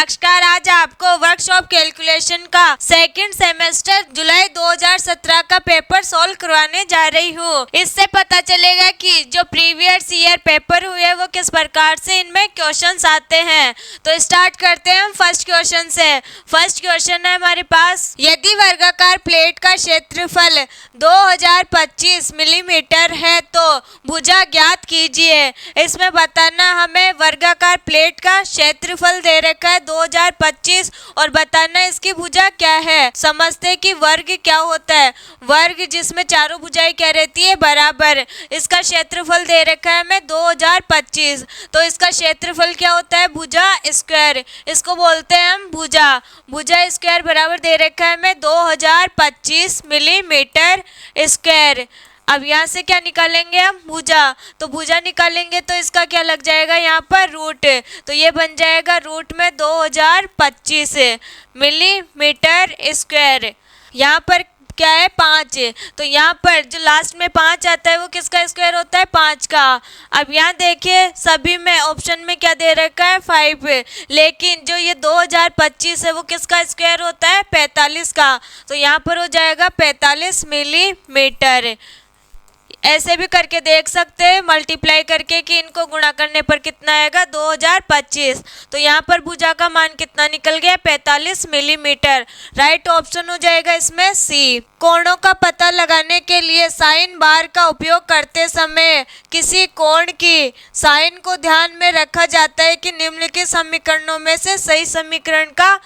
साक्षात्कार आज आपको वर्कशॉप कैलकुलेशन का सेकंड सेमेस्टर जुलाई 2017 का पेपर सॉल्व करवाने जा रही हूँ। इससे पता चलेगा कि जो प्रीवियस ईयर पेपर हुए वो किस प्रकार से इनमें क्वेश्चंस आते हैं। तो स्टार्ट करते हैं हम फर्स्ट क्वेश्चन से। फर्स्ट क्वेश्चन है हमारे पास, यदि वर्गाकार प्लेट का क्षेत्रफल 2025 मिलीमीटर है तो भुजा ज्ञात कीजिए। इसमें बताना हमें वर्गाकार प्लेट का क्षेत्रफल दे रखा है 2025 और बताना इसकी भुजा क्या है। समझते हैं कि वर्ग क्या होता है। वर्ग जिसमें चारों भुजाएं क्या रहती है, बराबर। इसका क्षेत्रफल दे रखा है हमें 2025, तो इसका क्षेत्रफल क्या होता है, भुजा स्क्वायर। इसको बोलते हैं हम भुजा। भुजा स्क्वायर बराबर दे रखा है हमें 2025 मिलीमीटर स्क्वायर। अब यहाँ से क्या निकालेंगे हम, भुजा। तो भुजा निकालेंगे तो इसका क्या लग जाएगा यहाँ पर, रूट। तो ये बन जाएगा रूट में 2025 मिलीमीटर स्क्वायर। यहाँ पर क्या है, 5। तो यहाँ पर जो लास्ट में 5 आता है वो किसका स्क्वायर होता है, 5 का। अब यहाँ देखिए सभी में ऑप्शन में क्या दे रखा है, 5, लेकिन जो ये 2025 है वो किसका स्क्वायर होता है, 45 का। तो यहाँ पर हो जाएगा 45 मिलीमीटर। ऐसे भी करके देख सकते हैं मल्टीप्लाई करके कि इनको गुणा करने पर कितना आएगा, 2025। तो यहाँ पर भुजा का मान कितना निकल गया, 45 मिलीमीटर। राइट ऑप्शन हो जाएगा इसमें सी। कोणों का पता लगाने के लिए साइन बार का उपयोग करते समय किसी कोण की साइन को ध्यान में रखा जाता है कि निम्नलिखित समीकरणों में से सही समीकरण का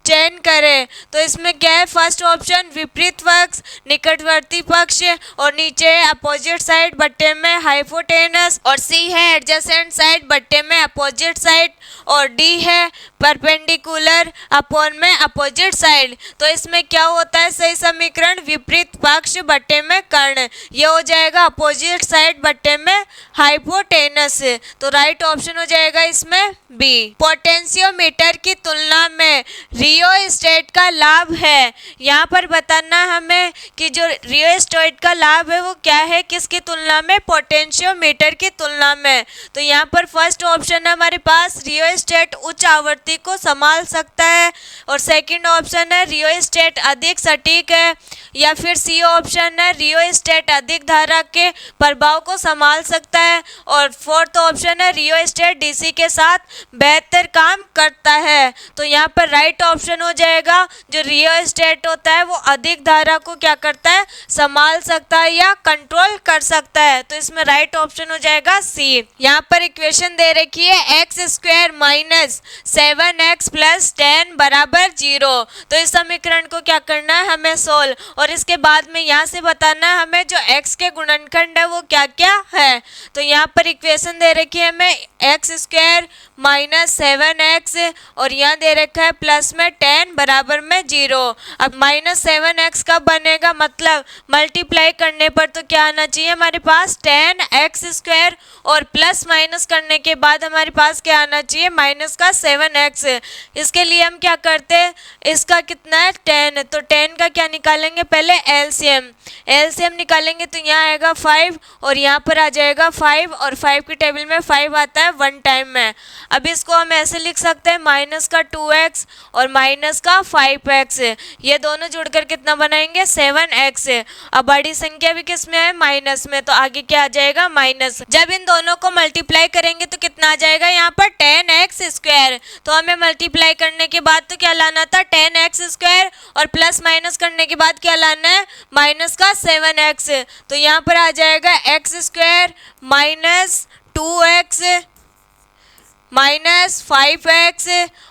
चयन करें। तो इसमें क्या है, फर्स्ट ऑप्शन विपरीत पक्ष, निकटवर्ती पक्ष, और नीचे है अपोजिट साइड बट्टे में हाइपोटेनस, और सी है एडजेसेंट साइड बट्टे में अपोजिट साइड, और डी है परपेंडिकुलर अपॉन में अपोजिट साइड। तो इसमें क्या होता है सही समीकरण, विपरीत पक्ष बट्टे में कर्ण। ये हो जाएगा अपोजिट साइड बट्टे में हाइपोटेनस। तो राइट ऑप्शन हो जाएगा इसमें बी। पोटेंशियोमीटर की तुलना में रियोस्टेट का लाभ है। यहाँ पर बताना हमें कि जो रियोस्टेट का लाभ है वो क्या है, किसकी तुलना में, पोटेंशियोमीटर की तुलना में। तो यहाँ पर फर्स्ट ऑप्शन है हमारे पास, रियोस्टेट उच्च आवृत्ति को संभाल सकता है, और सेकंड ऑप्शन है रियोस्टेट अधिक सटीक है, या फिर सी ऑप्शन है रियोस्टेट अधिक धारा के प्रभाव को संभाल सकता है, और फोर्थ ऑप्शन है रियोस्टेट डीसी के साथ बेहतर काम करता है। तो यहाँ पर राइट ऑप्शन हो जाएगा जो रियोस्टेट होता है वो अधिक धारा को क्या करता है, संभाल सकता है या कंट्रोल कर सकता है। तो इसमें राइट ऑप्शन हो जाएगा सी। यहाँ पर इक्वेशन दे रखी है x square minus 7x plus 10 बराबर 0। तो इस समीकरण को क्या करना है, हमें सोल्व, और इसके बाद में यहाँ से बताना है हमें जो x के गुणनखंड है वो क्या क्या है। तो यहाँ पर इक्वेशन दे रखी है हमें एक्स स्क्वायर माइनस 7x, और यहाँ दे रखा है प्लस में 10 बराबर में 0। अब माइनस 7x कब बनेगा, मतलब मल्टीप्लाई करने पर तो क्या आना चाहिए हमारे पास, 10x स्क्वायर, और प्लस माइनस करने के बाद हमारे पास क्या आना चाहिए, माइनस का 7x। इसके लिए हम क्या करते हैं, इसका कितना है 10, तो 10 का क्या निकालेंगे, पहले एलसीएम। एलसीएम निकालेंगे तो यहाँ आएगा 5, और यहाँ पर आ जाएगा 5, और 5 की टेबल में 5 आता है 1 टाइम में। अब इसको हम ऐसे लिख सकते हैं माइनस का 2x और माइनस का 5x, ये दोनों जुड़कर कितना बनाएंगे, 7x। अब बड़ी संख्या भी किस में है, माइनस में, तो आगे क्या आ जाएगा, माइनस। जब इन दोनों को मल्टीप्लाई करेंगे तो कितना आ जाएगा यहाँ पर 10x स्क्वायर। तो हमें मल्टीप्लाई करने के बाद तो क्या लाना था, 10x स्क्वायर, और प्लस माइनस करने के बाद क्या लाना है, माइनस का 7x। तो यहाँ पर आ जाएगा x square minus 2x minus 5x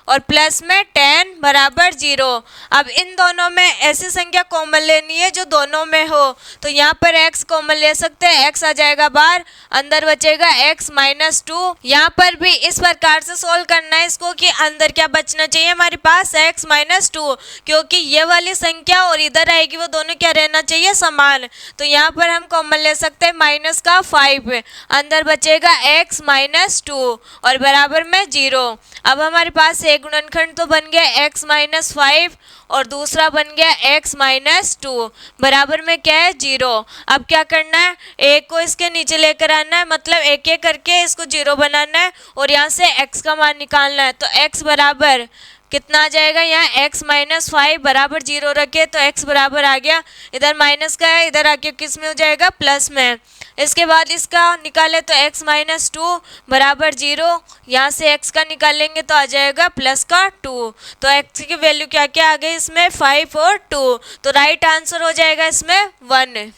और प्लस में 10 बराबर 0। अब इन दोनों में ऐसी संख्या कॉमन लेनी है जो दोनों में हो। तो यहाँ पर x कॉमन ले सकते हैं, x आ जाएगा बाहर, अंदर बचेगा x माइनस 2। यहाँ पर भी इस प्रकार से सोल्व करना है इसको कि अंदर क्या बचना चाहिए हमारे पास, x माइनस 2, क्योंकि ये वाली संख्या और इधर आएगी वो दोनों क्या रहना चाहिए, समान। तो यहाँ पर हम कॉमन ले सकते हैं माइनस का 5, अंदर बचेगा x माइनस 2 और बराबर में 0। अब हमारे पास एक गुणनखंड तो बन गया x माइनस 5 और दूसरा बन गया x माइनस 2 बराबर में क्या है, 0। अब क्या करना है, एक को इसके नीचे लेकर आना है, मतलब एक एक करके इसको 0 बनाना है और यहाँ से x का मान निकालना है। तो x बराबर कितना आ जाएगा, यहाँ x माइनस 5 बराबर 0 रखे तो x बराबर आ गया, इधर माइनस का है, इधर आके किस में हो जाएगा, प्लस में। इसके बाद इसका निकाले तो x माइनस 2 बराबर 0, यहाँ से x का निकालेंगे तो आ जाएगा प्लस का 2। तो x की वैल्यू क्या क्या आ गई इसमें, 5 और 2। तो राइट आंसर हो जाएगा इसमें 1।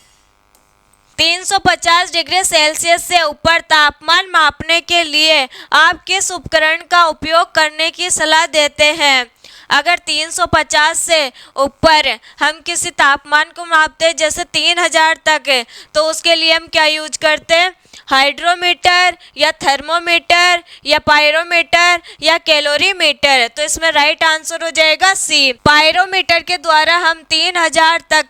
350 डिग्री सेल्सियस से ऊपर तापमान मापने के लिए आप किस उपकरण का उपयोग करने की सलाह देते हैं। अगर 350 से ऊपर हम किसी तापमान को मापते हैं जैसे 3000 तक, तो उसके लिए हम क्या यूज करते हैं, हाइड्रोमीटर या थर्मोमीटर या पायरोमीटर या कैलोरीमीटर। तो इसमें राइट आंसर हो जाएगा सी, पायरोमीटर के द्वारा हम 3000 तक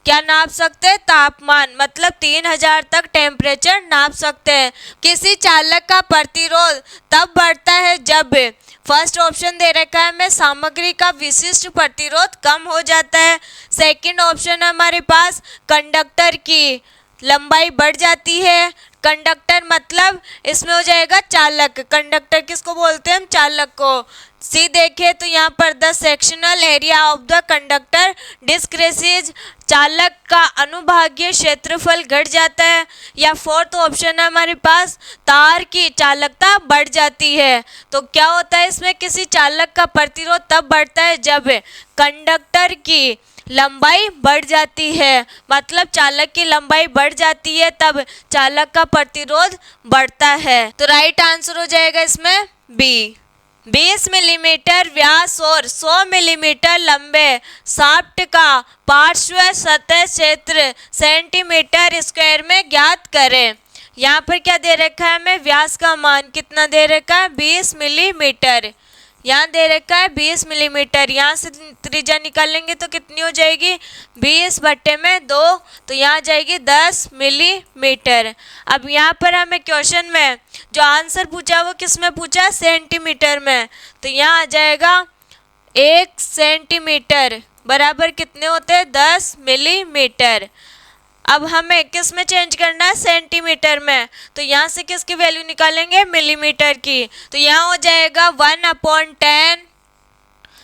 क्या नाप सकते हैं, तापमान, मतलब 3000 तक टेम्परेचर नाप सकते हैं। किसी चालक का प्रतिरोध तब बढ़ता है जब, फर्स्ट ऑप्शन दे रखा है हमें, सामग्री का विशिष्ट प्रतिरोध कम हो जाता है। सेकंड ऑप्शन है हमारे पास, कंडक्टर की लंबाई बढ़ जाती है। कंडक्टर मतलब इसमें हो जाएगा चालक, कंडक्टर किसको बोलते हैं हम, चालक को। सी देखे तो यहाँ पर the sectional area of the conductor decreases, चालक का अनुभागीय क्षेत्रफल घट जाता है। या फोर्थ ऑप्शन है हमारे पास, तार की चालकता बढ़ जाती है। तो क्या होता है इसमें, किसी चालक का प्रतिरोध तब बढ़ता है जब कंडक्टर की लंबाई बढ़ जाती है, मतलब चालक की लंबाई बढ़ जाती है तब चालक का प्रतिरोध बढ़ता है। तो राइट आंसर हो जाएगा इसमें बी। 20 मिलीमीटर व्यास और 100 मिलीमीटर लंबे शाफ्ट का पार्श्व सतह क्षेत्र सेंटीमीटर स्क्वायर में ज्ञात करें। यहाँ पर क्या दे रखा है हमें, व्यास का मान कितना दे रखा है, 20 मिलीमीटर। यहाँ दे रखा है 20 मिलीमीटर, यहाँ से त्रिज्या निकालेंगे तो कितनी हो जाएगी, 20/2, तो यहाँ जाएगी 10 मिलीमीटर। अब यहाँ पर हमें क्वेश्चन में जो आंसर पूछा वो किस में पूछा, सेंटीमीटर में। तो यहाँ आ जाएगा 1 सेंटीमीटर बराबर कितने होते हैं, 10 मिलीमीटर। अब हमें किस में चेंज करना है, सेंटीमीटर में। तो यहाँ से किसकी वैल्यू निकालेंगे, मिलीमीटर की। तो यहाँ हो जाएगा 1/10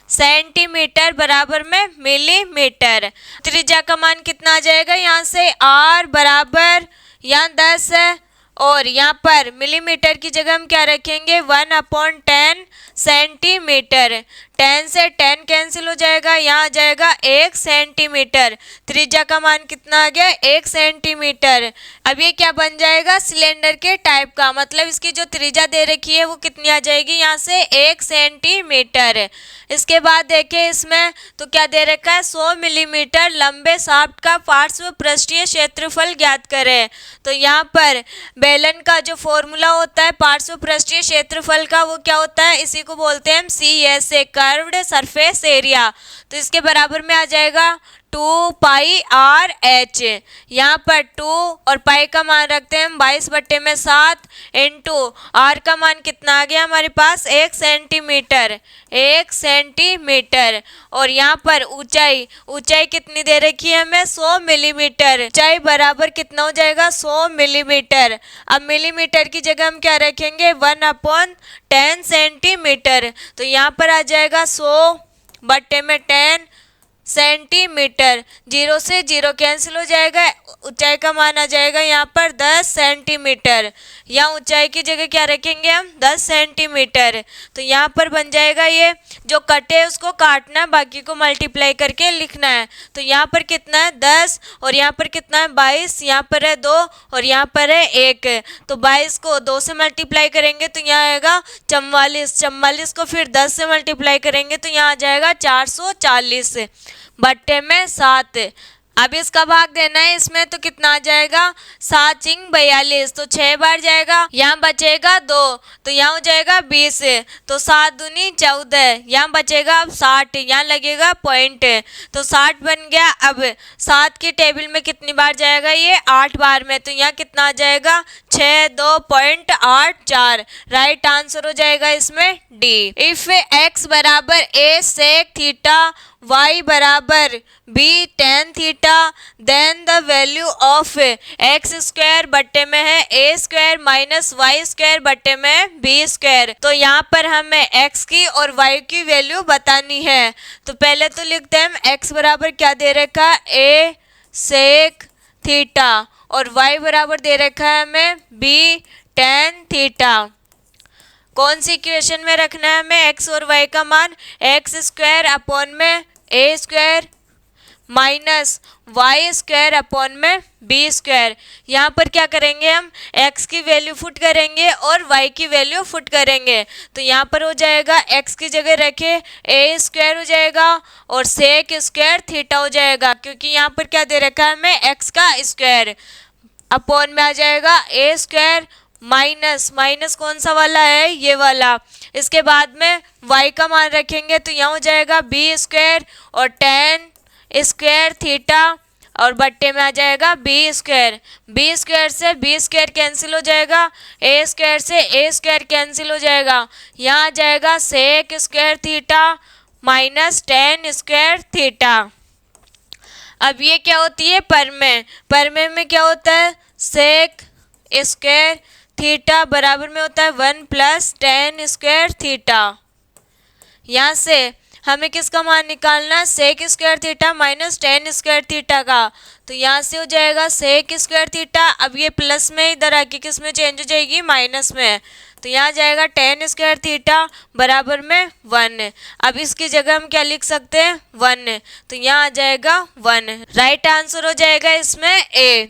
सेंटीमीटर बराबर में मिलीमीटर। त्रिज्या का मान कितना आ जाएगा, यहाँ से r बराबर यहाँ 10 है और यहाँ पर मिलीमीटर की जगह हम क्या रखेंगे, 1/10 सेंटीमीटर। 10 से 10 कैंसिल हो जाएगा, यहाँ आ जाएगा 1 सेंटीमीटर। त्रिज्या का मान कितना आ गया, 1 सेंटीमीटर। अब ये क्या बन जाएगा, सिलेंडर के टाइप का, मतलब इसकी जो त्रिज्या दे रखी है वो कितनी आ जाएगी, यहाँ से 1 सेंटीमीटर। इसके बाद देखें इसमें तो क्या दे रखा है, 100 मिलीमीटर लंबे शाफ्ट का पार्श्व पृष्ठीय क्षेत्रफल ज्ञात करें। तो यहाँ पर बेलन का जो फॉर्मूला होता है पार्श्व पृष्ठीय क्षेत्रफल का, वो क्या होता है, इसी को बोलते हैं हम CSA, कर्व्ड सरफेस एरिया। तो इसके बराबर में आ जाएगा 2πr/h। यहाँ पर 2 और पाई का मान रखते हैं हम 22/7 इंटू r का मान कितना आ गया हमारे पास, 1 सेंटीमीटर, 1 सेंटीमीटर। और यहाँ पर ऊंचाई कितनी दे रखी है हमें, 100 मिलीमीटर। ऊंचाई बराबर कितना हो जाएगा, 100 मिलीमीटर। अब मिलीमीटर की जगह हम क्या रखेंगे, 1/10 सेंटीमीटर। तो यहाँ पर आ जाएगा 100/10 सेंटीमीटर। 0 से 0 कैंसिल हो जाएगा, ऊंचाई का मान आ जाएगा यहाँ पर 10 सेंटीमीटर। यहाँ ऊंचाई की जगह क्या रखेंगे हम, 10 सेंटीमीटर। तो यहाँ पर बन जाएगा, ये जो कटे है उसको काटना है, बाकी को मल्टीप्लाई करके लिखना है। तो यहाँ पर कितना है, 10 और यहाँ पर कितना है, 22, यहाँ पर है 2 और यहाँ पर है 1। तो 22 को 2 से मल्टीप्लाई करेंगे तो यहाँ आएगा 44, 44 को फिर 10 से मल्टीप्लाई करेंगे तो यहाँ आ जाएगा 440/7। अब इसका भाग देना है इसमें तो कितना आ जाएगा, 7×42, तो 6 बार जाएगा, यहाँ बचेगा 2, तो यहाँ हो जाएगा 20, तो 7 दूनी 14, यहाँ बचेगा अब 60, यहाँ लगेगा पॉइंट, तो 60 बन गया। अब 7 की टेबल में कितनी बार जाएगा, ये 8 बार में, तो यहाँ कितना आ जाएगा, 62.84। राइट आंसर हो जाएगा इसमें डी। इफ x बराबर a sec थीटा y बराबर b tan theta, then the value of x square बट्टे में है a square minus Y square बट्टे में बी स्क्वायर। तो यहाँ पर हमें x की और y की वैल्यू बतानी है। तो पहले तो लिखते हैं हम x बराबर क्या दे रखा है ए सेक थीटा और y बराबर दे रखा है हमें बी टेन थीटा। कौन सी इक्वेशन में रखना है हमें x और y का मान, एक्स स्क्वायर अपॉन में A square minus Y square upon में बी स्क्वायर। यहाँ पर क्या करेंगे हम x की वैल्यू फुट करेंगे और y की वैल्यू फुट करेंगे। तो यहाँ पर हो जाएगा x की जगह रखे ए स्क्वायर हो जाएगा और सेक स्क्वायर थीटा हो जाएगा, क्योंकि यहाँ पर क्या दे रखा है हमें x का स्क्वायर, अपॉन में आ जाएगा ए स्क्वायर माइनस माइनस कौन सा वाला है ये वाला। इसके बाद में y का मान रखेंगे तो यहाँ हो जाएगा बी स्क्वायर और टेन स्क्वायर थीटा और बट्टे में आ जाएगा बी स्क्वायर। बी स्क्वायर से बी स्क्वायर कैंसिल हो जाएगा, ए स्क्वायर से ए स्क्वायर कैंसिल हो जाएगा। यहाँ आ जाएगा sec square theta minus tan square theta. अब ये क्या होती है परमेय, परमेय में क्या होता है सेक स्क्वायर थीटा बराबर में होता है 1 प्लस टेन स्क्वायर थीटा। यहाँ से हमें किसका मान निकालना है sec square theta minus tan square theta का। तो यहाँ से हो जाएगा सेक स्क्वायर थीटा, अब ये प्लस में इधर आके किस में चेंज हो जाएगी माइनस में। तो यहाँ जाएगा टेन स्क्वायर थीटा बराबर में 1। अब इसकी जगह हम क्या लिख सकते हैं 1, तो यहाँ आ जाएगा 1। राइट आंसर हो जाएगा इसमें ए।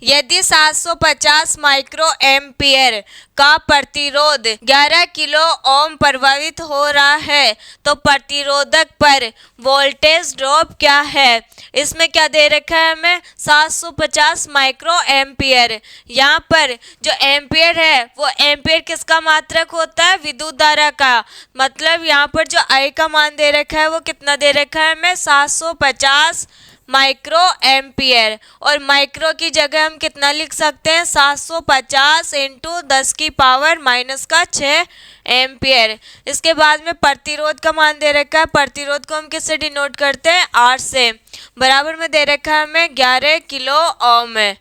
यदि 750 माइक्रो एम्पियर का प्रतिरोध 11 किलो ओम प्रभावित हो रहा है तो प्रतिरोधक पर वोल्टेज ड्रॉप क्या है। इसमें क्या दे रखा है हमें 750 माइक्रो एम्पियर। यहाँ पर जो एम्पियर है वो एम्पियर किसका मात्रक होता है विद्युत धारा का, मतलब यहाँ पर जो आई का मान दे रखा है वो कितना दे रखा है हमें 750 माइक्रो एम्पियर। और माइक्रो की जगह हम कितना लिख सकते हैं 750 इंटू 10 की पावर माइनस का 6 एम्पियर। इसके बाद में प्रतिरोध का मान दे रखा है, प्रतिरोध को हम किससे डिनोट करते हैं आर से, बराबर में दे रखा है हमें 11 किलो ओम।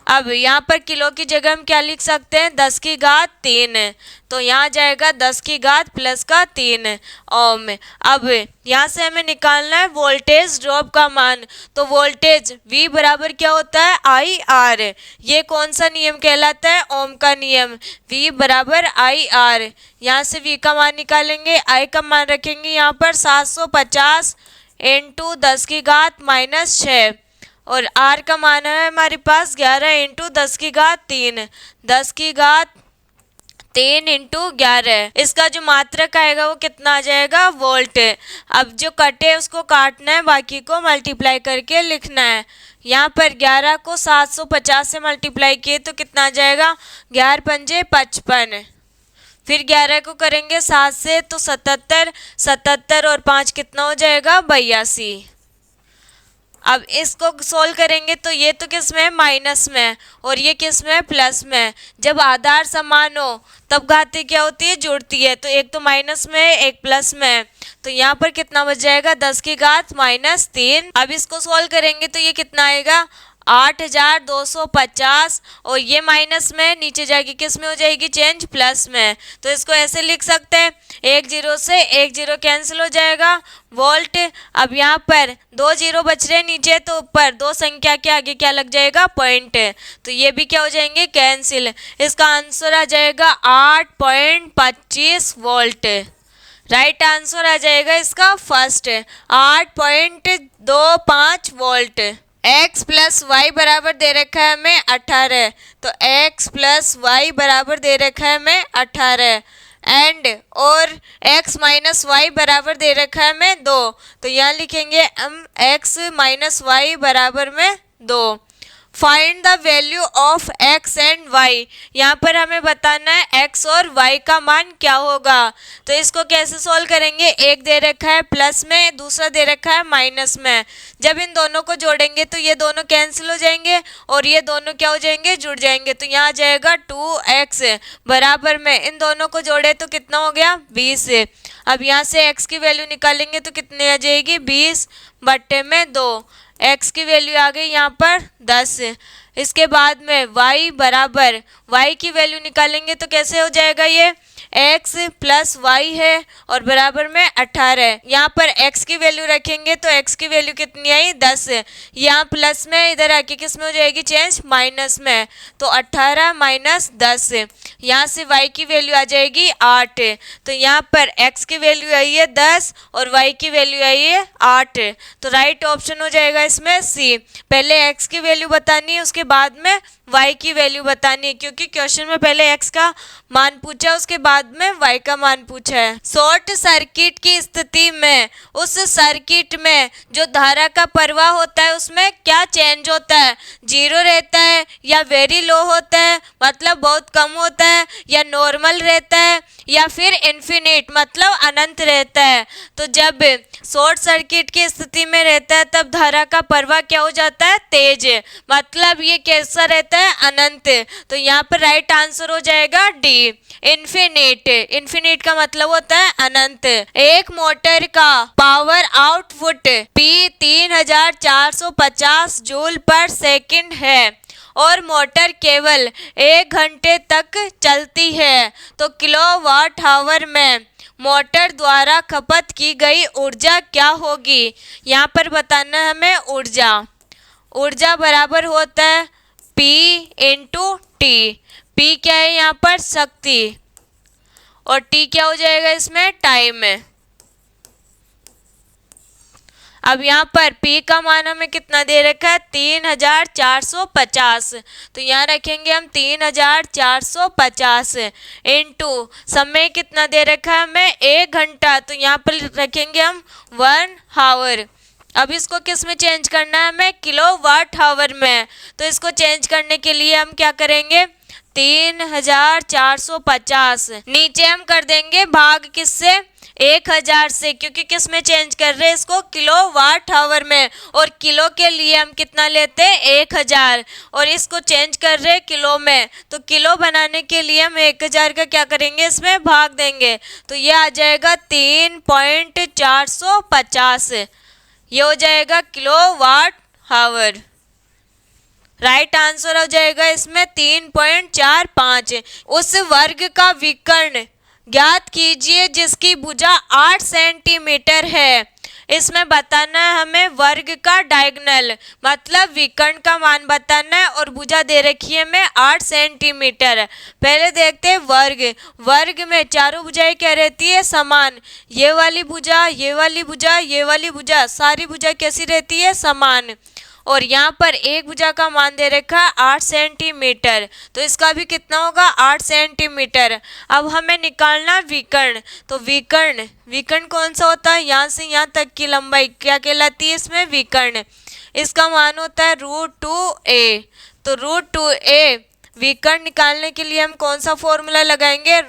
अब यहाँ पर किलो की जगह हम क्या लिख सकते हैं 10 की घात 3, तो यहाँ जाएगा 10 की घात प्लस का 3 ओम। अब यहाँ से हमें निकालना है वोल्टेज ड्रॉप का मान। तो वोल्टेज V बराबर क्या होता है IR। ये कौन सा नियम कहलाता है ओम का नियम, V बराबर IR। यहाँ से V का मान निकालेंगे, I का मान रखेंगे यहाँ पर 750 इंटू 10 की घात माइनस 6 और R का मान है हमारे पास 11 इंटू 10 की घात 3, 10 की घात 3 इंटू 11। इसका जो मात्रक आएगा वो कितना आ जाएगा वोल्ट। अब जो कटे उसको काटना है, बाकी को मल्टीप्लाई करके लिखना है। यहाँ पर 11 को 750 से मल्टीप्लाई किए तो कितना आ जाएगा 11 पंजे 55, फिर 11 को करेंगे 7 से तो 77, 77 और 5 कितना हो जाएगा 82। अब इसको सोल्व करेंगे तो ये तो किस में माइनस में और ये किस में प्लस में। जब आधार समान हो तब घाती क्या होती है जुड़ती है, तो एक तो माइनस में एक प्लस में, तो यहाँ पर कितना बच जाएगा 10 की घात माइनस 3। अब इसको सोल्व करेंगे तो ये कितना आएगा 8250 और ये माइनस में नीचे जाएगी किस में हो जाएगी चेंज प्लस में। तो इसको ऐसे लिख सकते हैं 1 0 से 1 0 कैंसिल हो जाएगा वोल्ट। अब यहाँ पर 2 0 बच रहे नीचे, तो ऊपर 2 संख्या के आगे क्या लग जाएगा पॉइंट, तो ये भी क्या हो जाएंगे कैंसिल। इसका आंसर आ जाएगा 8.25 वोल्ट। राइट आंसर आ जाएगा इसका first 8.25 volt. x plus y बराबर दे रखा है हमें 18, तो x प्लस वाई बराबर दे रखा है हमें 18 एंड और x माइनस वाई बराबर दे रखा है हमें 2, तो यहाँ लिखेंगे हम x माइनस वाई बराबर में 2। Find the value of x and y। यहाँ पर हमें बताना है x और y का मान क्या होगा। तो इसको कैसे सॉल्व करेंगे, एक दे रखा है प्लस में, दूसरा दे रखा है माइनस में। जब इन दोनों को जोड़ेंगे तो ये दोनों कैंसिल हो जाएंगे और ये दोनों क्या हो जाएंगे, जुड़ जाएंगे। तो यहाँ आ जाएगा 2x बराबर में, इन दोनों को जोड़े तो कितना हो गया 20। अब यहाँ से x की वैल्यू निकालेंगे तो कितने आ जाएगी 20/2। x की वैल्यू आ गई यहाँ पर 10। इसके बाद में y बराबर, y की वैल्यू निकालेंगे तो कैसे हो जाएगा, ये x प्लस y है और बराबर में 18। यहाँ पर x की वैल्यू रखेंगे तो x की वैल्यू कितनी आई 10। यहाँ प्लस में, इधर आके किस में हो जाएगी चेंज, माइनस में। तो 18 माइनस 10, यहाँ से y की वैल्यू आ जाएगी 8। तो यहाँ पर x की वैल्यू आई है 10 और y की वैल्यू आई है 8। तो राइट ऑप्शन हो जाएगा इसमें C। पहले x की वैल्यू बतानी है, उसके बाद में y की वैल्यू बतानी है, क्योंकि क्वेश्चन में पहले x का मान पूछा है, उसके बाद में y का मान पूछा है। शॉर्ट सर्किट की स्थिति में उस सर्किट में जो धारा का प्रवाह होता है उसमें क्या चेंज होता है, जीरो रहता है या वेरी लो होता है मतलब बहुत कम होता है, या नॉर्मल रहता है, या फिर इन्फिनिट मतलब अनंत रहता है। तो जब शॉर्ट सर्किट की स्थिति में रहता है तब धारा का प्रवाह क्या हो जाता है, तेज, मतलब ये कैसा रहता है, अनंत। तो यहाँ पर राइट आंसर हो जाएगा डी, इन्फिनिट। इन्फिनिट का मतलब होता है अनंत। एक मोटर का पावर आउटपुट P 3450 जूल पर सेकंड है और मोटर केवल 1 घंटे तक चलती है, तो किलोवाट आवर में मोटर द्वारा खपत की गई ऊर्जा क्या होगी। यहाँ पर बताना है हमें ऊर्जा। ऊर्जा बराबर होता है P इंटू टी। P क्या है यहाँ पर, शक्ति, और T क्या हो जाएगा इसमें, टाइम है। अब यहाँ पर P का मान हमें कितना दे रखा है 3450। तो यहाँ रखेंगे हम 3450 इंटू समय कितना दे रखा है हमें 1 घंटा, तो यहाँ पर रखेंगे हम 1 आवर। अब इसको किस में चेंज करना है हमें, किलोवाट आवर में। तो इसको चेंज करने के लिए हम क्या करेंगे, 3450 नीचे हम कर देंगे भाग किससे, 1000 से, क्योंकि किस में चेंज कर रहे हैं इसको, किलोवाट आवर में, और किलो के लिए हम कितना लेते हैं 1000, और इसको चेंज कर रहे हैं किलो में। तो किलो बनाने के लिए हम 1000 का क्या करेंगे, इसमें भाग देंगे। तो ये आ जाएगा 3.450, ये हो जाएगा किलोवाट आवर। राइट आंसर हो जाएगा इसमें 3.45। उस वर्ग का विकर्ण ज्ञात कीजिए जिसकी भुजा 8 सेंटीमीटर है। इसमें बताना है हमें वर्ग का डायगोनल, मतलब विकर्ण का मान बताना है, और भुजा दे रखी है हमें 8 सेंटीमीटर। पहले देखते हैं वर्ग। वर्ग में चारों भुजाएं क्या रहती है, समान। ये वाली भुजा, ये वाली भुजा, ये वाली भुजा, सारी भुजा कैसी रहती है, समान। और यहाँ पर एक भुजा का मान दे रखा है 8 सेंटीमीटर, तो इसका भी कितना होगा 8 सेंटीमीटर। अब हमें निकालना विकर्ण। तो विकर्ण कौन सा होता है, यहाँ से यहाँ तक की लंबाई क्या कहलाती है इसमें, विकर्ण। इसका मान होता है √2a। तो √2a विकर्ण निकालने के लिए हम कौन सा फॉर्मूला लगाएंगे,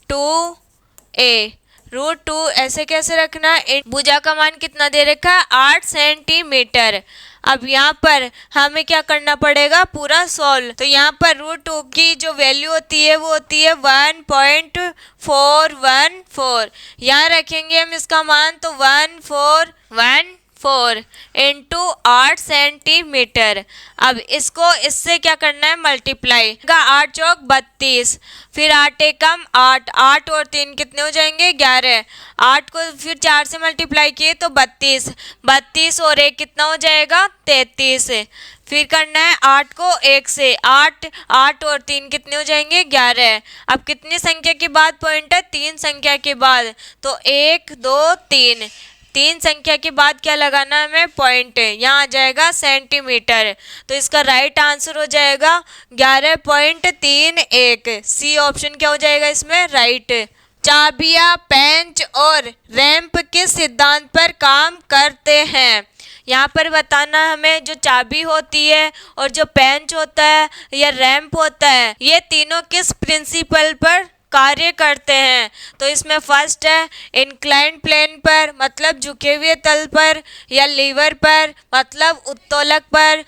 √2a। √2 ऐसे कैसे रखना, भुजा का मान कितना दे रखा है 8 सेंटीमीटर। अब यहाँ पर हमें क्या करना पड़ेगा, पूरा सॉल्व। तो यहाँ पर √2 की जो वैल्यू होती है वो होती है 1.414। यहाँ रखेंगे हम इसका मान, तो 1414 इंटू 8 सेंटीमीटर। अब इसको इससे क्या करना है, मल्टीप्लाई का। 8 चौक 32, फिर 8 एकम 8, 8 और 3 कितने हो जाएंगे 11। 8 को फिर 4 से मल्टीप्लाई किए तो 32, 32 और 1 कितना हो जाएगा 33। फिर करना है 8 को 1 से, 8, 8 और 3 कितने हो जाएंगे 11। अब कितनी संख्या के बाद पॉइंट है, 3 संख्या के बाद। तो 1 2 3, 3 संख्या के बाद क्या लगाना है हमें, पॉइंट। यहाँ आ जाएगा सेंटीमीटर। तो इसका राइट आंसर हो जाएगा 11.31। सी ऑप्शन क्या हो जाएगा इसमें, राइट। चाबियां, पेंच और रैंप किस सिद्धांत पर काम करते हैं। यहाँ पर बताना हमें जो चाबी होती है और जो पेंच होता है या रैंप होता है, ये तीनों किस प्रिंसिपल पर कार्य करते हैं। तो इसमें फर्स्ट है इंक्लाइंड प्लेन पर, मतलब झुके हुए तल पर, या लीवर पर, मतलब उत्तोलक पर।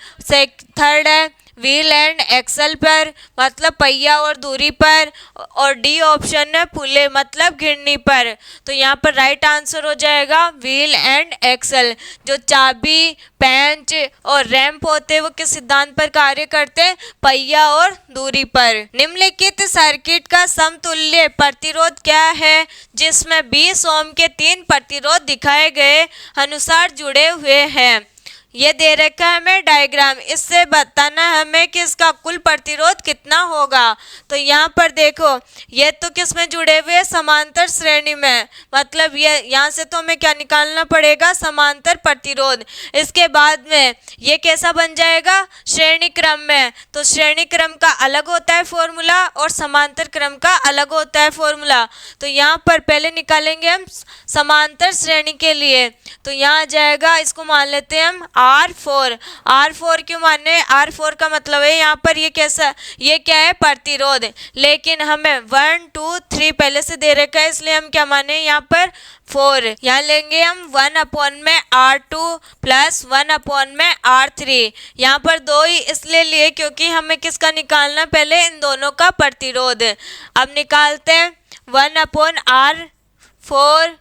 थर्ड है व्हील एंड एक्सल पर, मतलब पहिया और दूरी पर। और डी ऑप्शन है पुले, मतलब घिरनी पर। तो यहाँ पर राइट आंसर हो जाएगा व्हील एंड एक्सल। जो चाबी, पेंच और रैंप होते हैं वो किस सिद्धांत पर कार्य करते हैं? पहिया और दूरी पर। निम्नलिखित सर्किट का समतुल्य प्रतिरोध क्या है जिसमें 20 ओम के 3 प्रतिरोध दिखाए गए अनुसार जुड़े हुए हैं? ये दे रखा है हमें डायग्राम, इससे बताना है हमें कि इसका कुल प्रतिरोध कितना होगा। तो यहाँ पर देखो, ये तो किस में जुड़े हुए? समांतर श्रेणी में, मतलब ये यहाँ से तो हमें क्या निकालना पड़ेगा? समांतर प्रतिरोध। इसके बाद में ये कैसा बन जाएगा? श्रेणी क्रम में। तो श्रेणी क्रम का अलग होता है फॉर्मूला और समांतर क्रम का अलग होता है फॉर्मूला। तो यहाँ पर पहले निकालेंगे हम समांतर श्रेणी के लिए। तो यहाँ आ जाएगा, इसको मान लेते हैं हम R4। R4 क्यों माने? R4 का मतलब है यहाँ पर ये कैसा, ये क्या है? प्रतिरोध। लेकिन हमें 1 2 3 पहले से दे रखा है, इसलिए हम क्या माने यहाँ पर 4। यहाँ लेंगे हम 1/R2 प्लस 1/R3। यहाँ पर 2 ही इसलिए लिए क्योंकि हमें किसका निकालना? पहले इन दोनों का प्रतिरोध। अब निकालते हैं 1/R4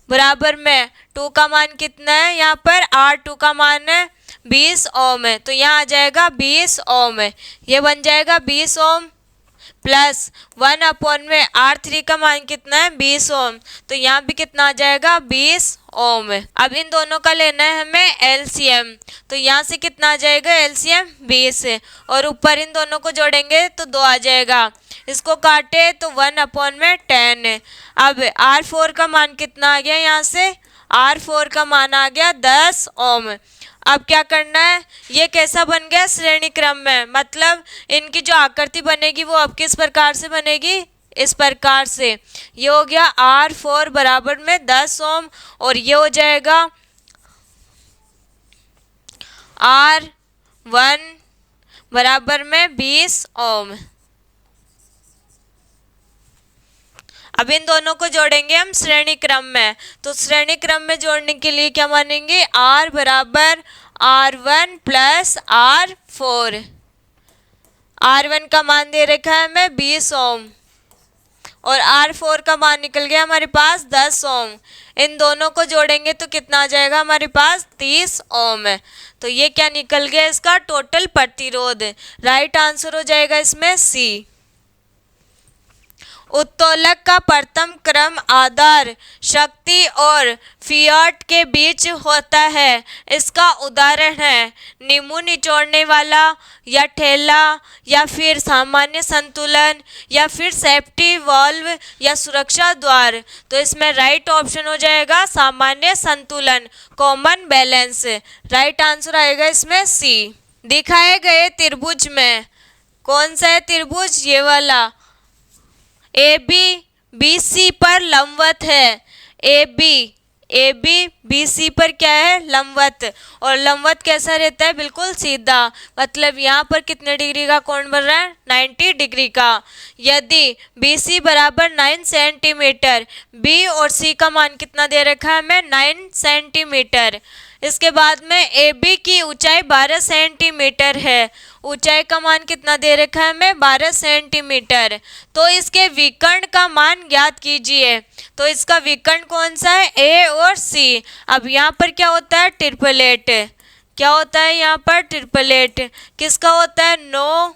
बराबर में 2 का मान कितना है? यहाँ पर R2 का मान है 20 ओम है, तो यहाँ आ जाएगा 20 ओम है। ये बन जाएगा 20 ओम प्लस 1/R3 का मान कितना है? 20 ओम। तो यहाँ भी कितना आ जाएगा? 20 ओम। अब इन दोनों का लेना है हमें एलसीएम। तो यहाँ से कितना आ जाएगा? एलसीएम 20 है, और ऊपर इन दोनों को जोड़ेंगे तो 2 आ जाएगा। इसको काटे तो 1/10 है। अब R4 का मान कितना आ गया? यहाँ से R4 का मान आ गया 10 ओम। अब क्या करना है? ये कैसा बन गया? श्रेणी क्रम में, मतलब इनकी जो आकृति बनेगी वो अब किस प्रकार से बनेगी? इस प्रकार से। ये हो गया R4 बराबर में 10 ओम, और ये हो जाएगा R1 बराबर में 20 ओम। अब इन दोनों को जोड़ेंगे हम श्रेणी क्रम में। तो श्रेणी क्रम में जोड़ने के लिए क्या मानेंगे? R बराबर R1 प्लस R4। R1 का मान दे रखा है हमें 20 ओम, और R4 का मान निकल गया हमारे पास 10 ओम। इन दोनों को जोड़ेंगे तो कितना आ जाएगा हमारे पास? 30 ओम है। तो ये क्या निकल गया? इसका टोटल प्रतिरोध। राइट आंसर हो जाएगा इसमें सी। उत्तोलक का प्रथम क्रम आधार शक्ति और फियाट के बीच होता है। इसका उदाहरण है नींबू निचोड़ने वाला, या ठेला, या फिर सामान्य संतुलन, या फिर सेफ्टी वाल्व, या सुरक्षा द्वार। तो इसमें राइट ऑप्शन हो जाएगा सामान्य संतुलन, कॉमन बैलेंस। राइट आंसर आएगा इसमें सी। दिखाए गए त्रिभुज में कौन सा है त्रिभुज? ये वाला AB BC पर लंबवत है। AB BC पर क्या है? लंबवत। और लंबवत कैसा रहता है? बिल्कुल सीधा, मतलब यहाँ पर कितने डिग्री का कोण बन रहा है? 90 डिग्री का। यदि BC बराबर 9 सेंटीमीटर, B और C का मान कितना दे रखा है हमें? 9 सेंटीमीटर। इसके बाद में AB की ऊंचाई 12 सेंटीमीटर है। ऊंचाई का मान कितना दे रखा है हमें? 12 सेंटीमीटर। तो इसके विकर्ण का मान ज्ञात कीजिए। तो इसका विकर्ण कौन सा है? A और C। अब यहाँ पर क्या होता है? ट्रिपलेट। क्या होता है यहाँ पर? ट्रिपलेट। किसका होता है? 9,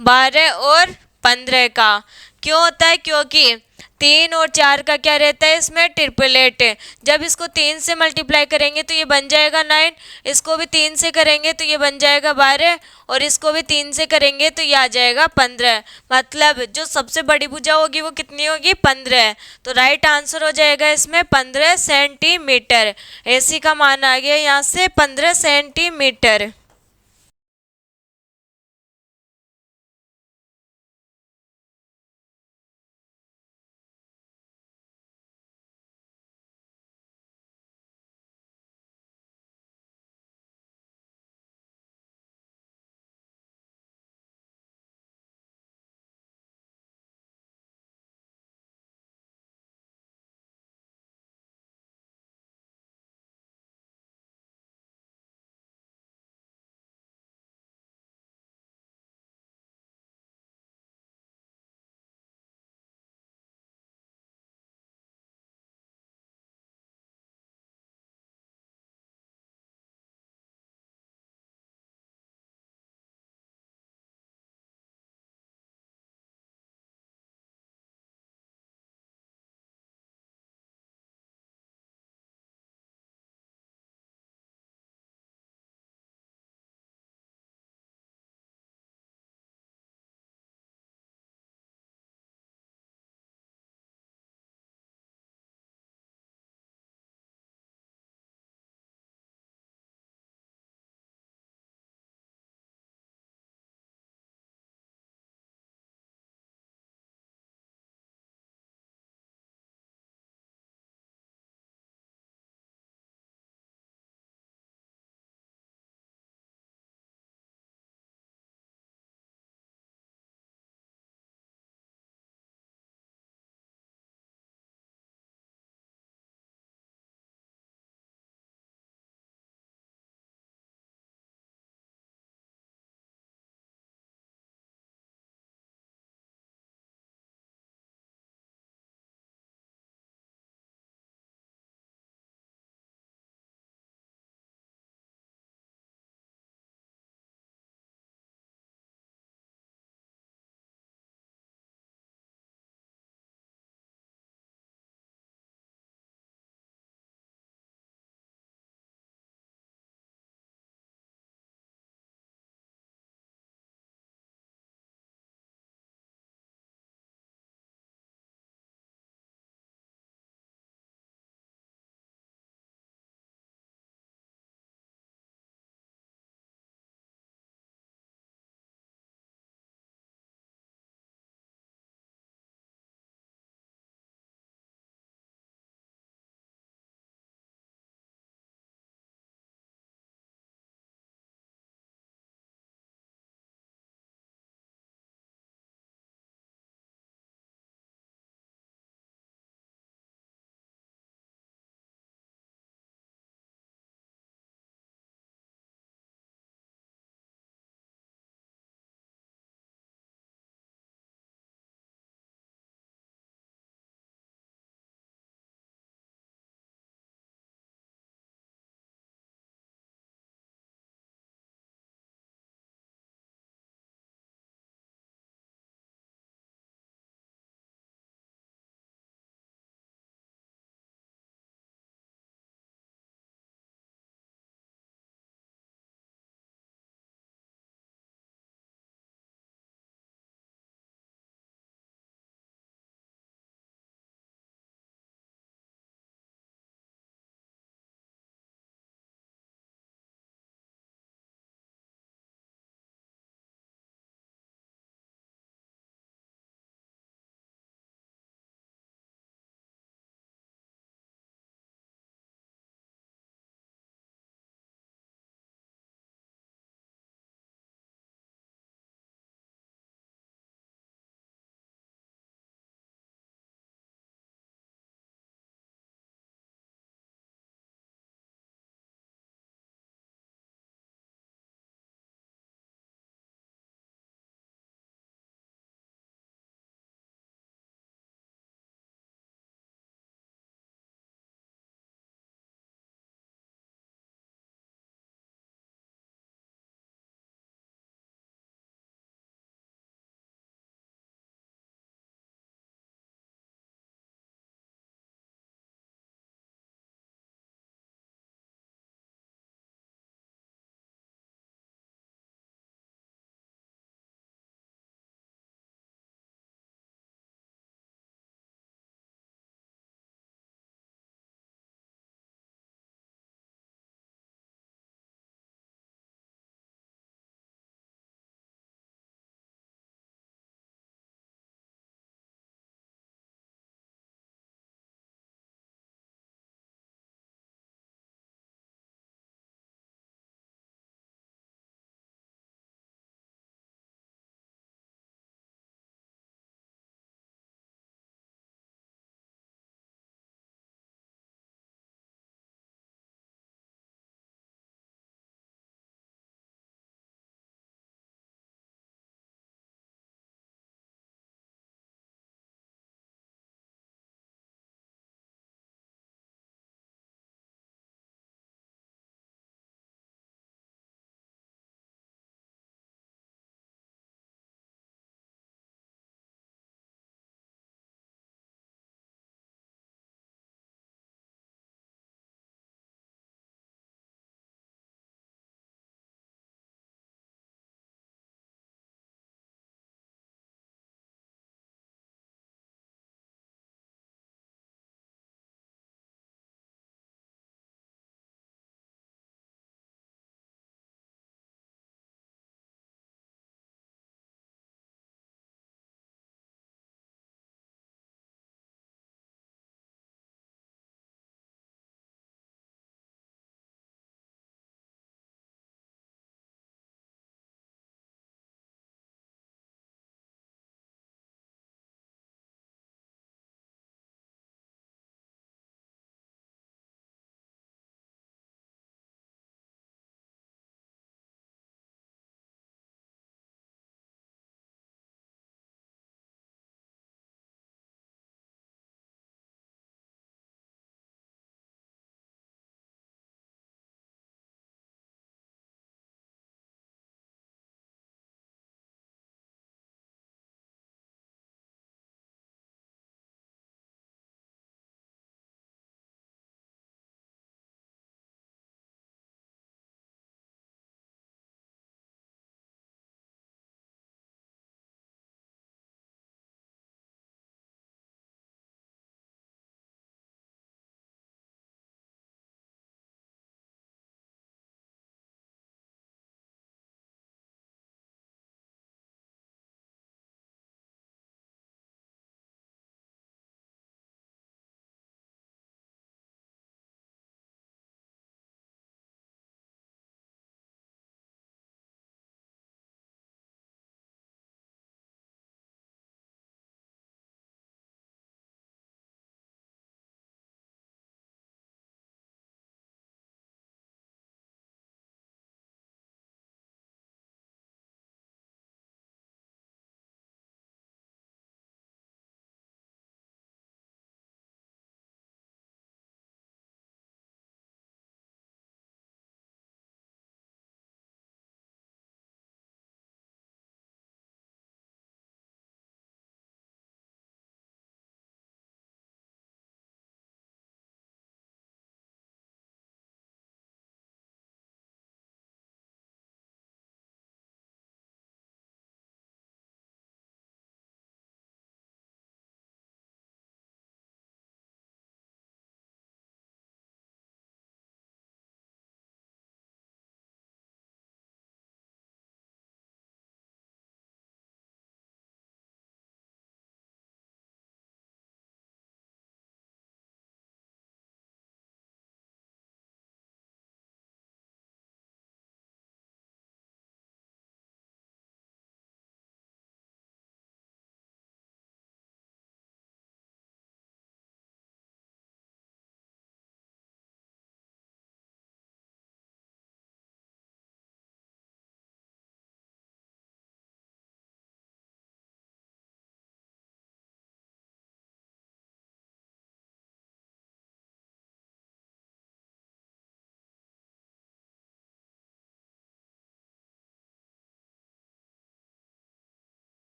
12 और 15 का। क्यों होता है? क्योंकि 3 और 4 का क्या रहता है इसमें? ट्रिपलेट। जब इसको 3 से मल्टीप्लाई करेंगे तो ये बन जाएगा 9, इसको भी 3 से करेंगे तो ये बन जाएगा 12, और इसको भी 3 से करेंगे तो ये आ जाएगा 15। मतलब जो सबसे बड़ी भुजा होगी वो कितनी होगी? 15। तो राइट आंसर हो जाएगा इसमें 15 सेंटीमीटर। AC का मान आ गया यहाँ से 15 सेंटीमीटर।